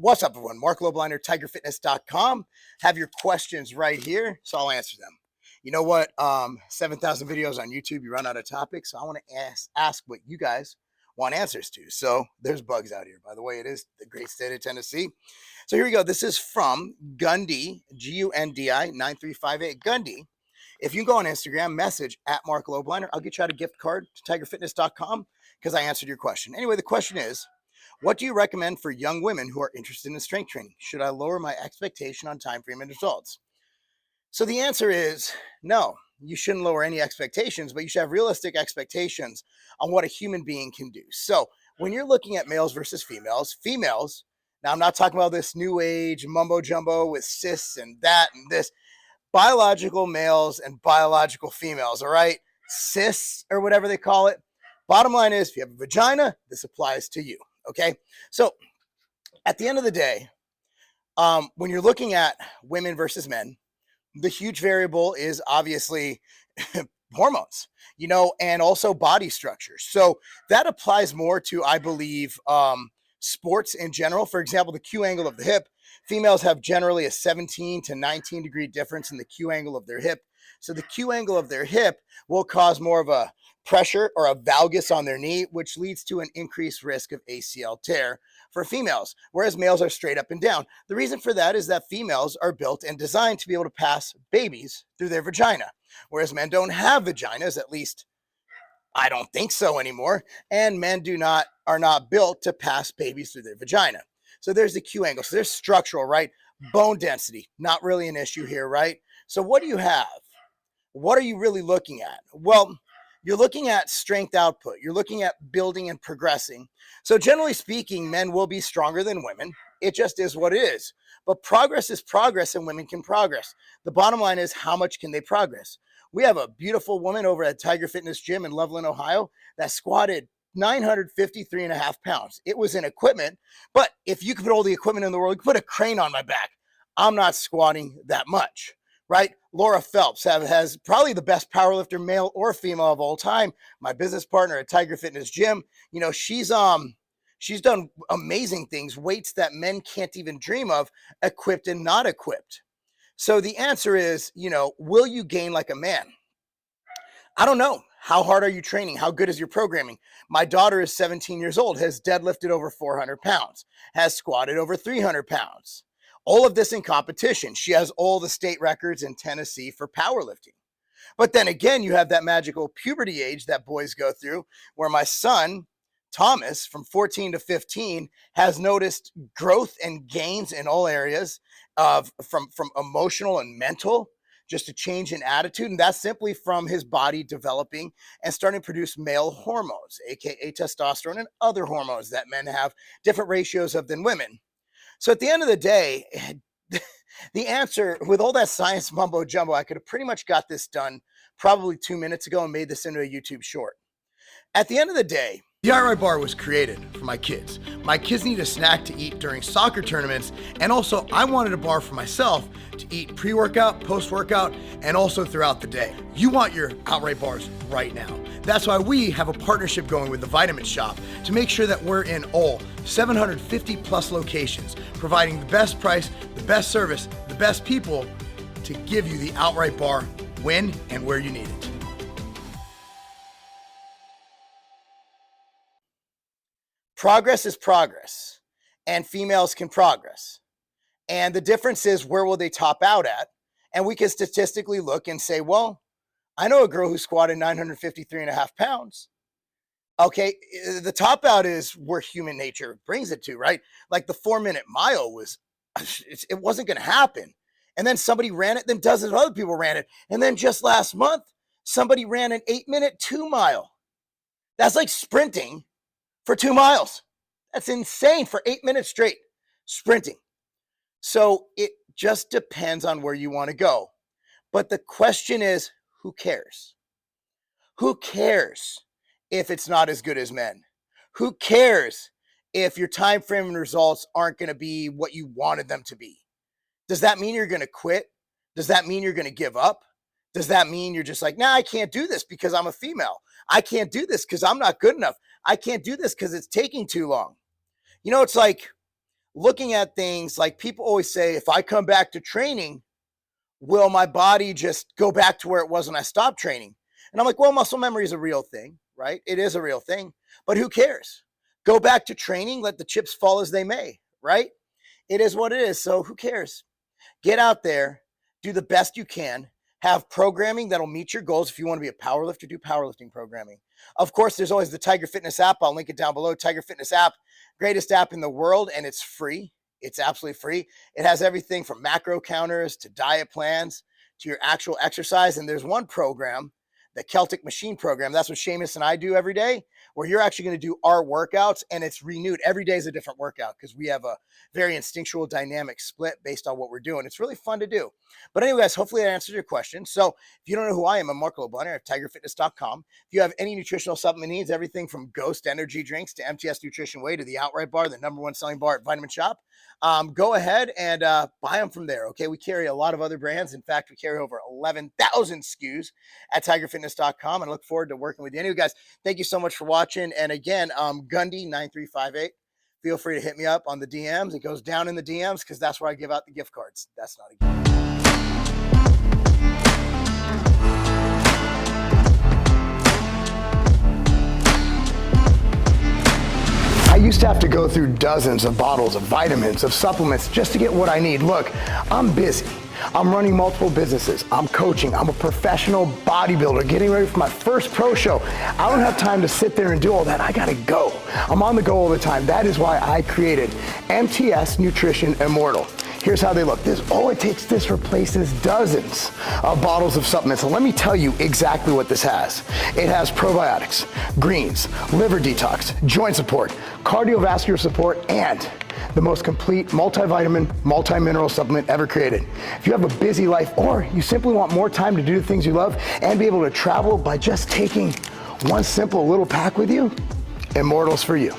What's up, everyone? Marc Lobliner, tigerfitness.com. Have your questions right here, so I'll answer them. You know what? 7,000 videos on YouTube, you run out of topics, so I want to ask what you guys want answers to. So there's bugs out here. By the way, it is the great state of Tennessee. So here we go. This is from Gundy, G-U-N-D-I 9358. Gundy, if you go on Instagram, message at Marc Lobliner, I'll get you out a gift card to tigerfitness.com because I answered your question. Anyway, the question is, what do you recommend for young women who are interested in strength training? Should I lower my expectation on time frame and results? So the answer is no, you shouldn't lower any expectations, but you should have realistic expectations on what a human being can do. So when you're looking at males versus females, now I'm not talking about this new age mumbo jumbo with cis and that and this, biological males and biological females, all right? Cis or whatever they call it. Bottom line is, if you have a vagina, this applies to you. Okay, so at the end of the day, when you're looking at women versus men, the huge variable is obviously hormones, and also body structure. So that applies more to, I believe, sports in general. For example, the Q angle of the hip. Females have generally a 17 to 19 degree difference in the Q angle of their hip. So the Q angle of their hip will cause more of a pressure or a valgus on their knee, which leads to an increased risk of ACL tear for females, whereas males are straight up and down. The reason for that is that females are built and designed to be able to pass babies through their vagina, whereas men don't have vaginas, at least I don't think so anymore, and men are not built to pass babies through their vagina. So there's the Q angle. So there's structural, right? Bone density, not really an issue here, right? So what do you have? What are you really looking at? Well, you're looking at strength output. You're looking at building and progressing. So generally speaking, men will be stronger than women. It just is what it is. But progress is progress and women can progress. The bottom line is, how much can they progress? We have a beautiful woman over at Tiger Fitness Gym in Loveland, Ohio, that squatted 953.5 pounds. It was in equipment, but if you could put all the equipment in the world, you could put a crane on my back. I'm not squatting that much. Right? Laura Phelps has probably the best powerlifter, male or female of all time. My business partner at Tiger Fitness Gym, she's done amazing things, weights that men can't even dream of, equipped and not equipped. So the answer is, will you gain like a man? I don't know. How hard are you training? How good is your programming? My daughter is 17 years old, has deadlifted over 400 pounds, has squatted over 300 pounds. All of this in competition. She has all the state records in Tennessee for powerlifting. But then again, you have that magical puberty age that boys go through, where my son, Thomas, from 14 to 15, has noticed growth and gains in all areas from emotional and mental, just a change in attitude. And that's simply from his body developing and starting to produce male hormones, aka testosterone and other hormones that men have different ratios of than women. So at the end of the day, the answer, with all that science mumbo jumbo, I could have pretty much got this done probably 2 minutes ago and made this into a YouTube short. At the end of the day, the outright bar was created for my kids. My kids need a snack to eat during soccer tournaments, and also I wanted a bar for myself to eat pre-workout, post-workout, and also throughout the day. You want your outright bars right now. That's why we have a partnership going with the Vitamin Shop to make sure that we're in all 750 plus locations, providing the best price, the best service, the best people to give you the outright bar when and where you need it. Progress is progress, and females can progress. And the difference is, where will they top out at? And we can statistically look and say, well, I know a girl who squatted 953.5 pounds. Okay, the top out is where human nature brings it to, right? Like the 4-minute mile it wasn't going to happen. And then somebody ran it, then dozens of other people ran it. And then just last month, somebody ran an 8-minute 2-mile. That's like sprinting for 2 miles. That's insane, for 8 minutes straight sprinting. So it just depends on where you want to go. But the question is, who cares? Who cares if it's not as good as men? Who cares if your time frame and results aren't going to be what you wanted them to be? Does that mean you're going to quit? Does that mean you're going to give up? Does that mean you're just like, nah, I can't do this because I'm a female? I can't do this because I'm not good enough. I can't do this because it's taking too long. It's like looking at things like people always say, if I come back to training, will my body just go back to where it was when I stopped training? And I'm like, well, muscle memory is a real thing, right? It is a real thing, but who cares? Go back to training, let the chips fall as they may, right? It is what it is. So who cares? Get out there, do the best you can, have programming that'll meet your goals. If you want to be a powerlifter, do powerlifting programming. Of course, there's always the Tiger Fitness app. I'll link it down below. Tiger Fitness app, greatest app in the world, and it's free. It's absolutely free. It has everything from macro counters to diet plans to your actual exercise. And there's one program, the Celtic Machine program. That's what Seamus and I do every day, where you're actually going to do our workouts, and it's renewed. Every day is a different workout because we have a very instinctual dynamic split based on what we're doing. It's really fun to do. But anyway, guys, hopefully that answers your question. So if you don't know who I am, I'm Marc Lobliner at tigerfitness.com. If you have any nutritional supplement needs, everything from Ghost energy drinks to MTS Nutrition Whey to the Outright Bar, the #1 selling bar at Vitamin Shop, go ahead and buy them from there. Okay, we carry a lot of other brands. In fact, we carry over 11,000 SKUs at tigerfitness.com, and I look forward to working with you. Anyway, guys, thank you so much for watching. And again, Gundy9358. Feel free to hit me up on the DMs. It goes down in the DMs because that's where I give out the gift cards. That's not a gift. I used to have to go through dozens of bottles of vitamins, of supplements, just to get what I need. Look, I'm busy. I'm running multiple businesses. I'm coaching. I'm a professional bodybuilder getting ready for my first pro show. I don't have time to sit there and do all that. I gotta go. I'm on the go all the time. That is why I created MTS Nutrition Immortal. Here's how they look. This replaces dozens of bottles of supplements. So let me tell you exactly what this has. It has probiotics, greens, liver detox, joint support, cardiovascular support, and the most complete multivitamin, multi-mineral supplement ever created. If you have a busy life or you simply want more time to do the things you love and be able to travel by just taking one simple little pack with you, Immortals for you.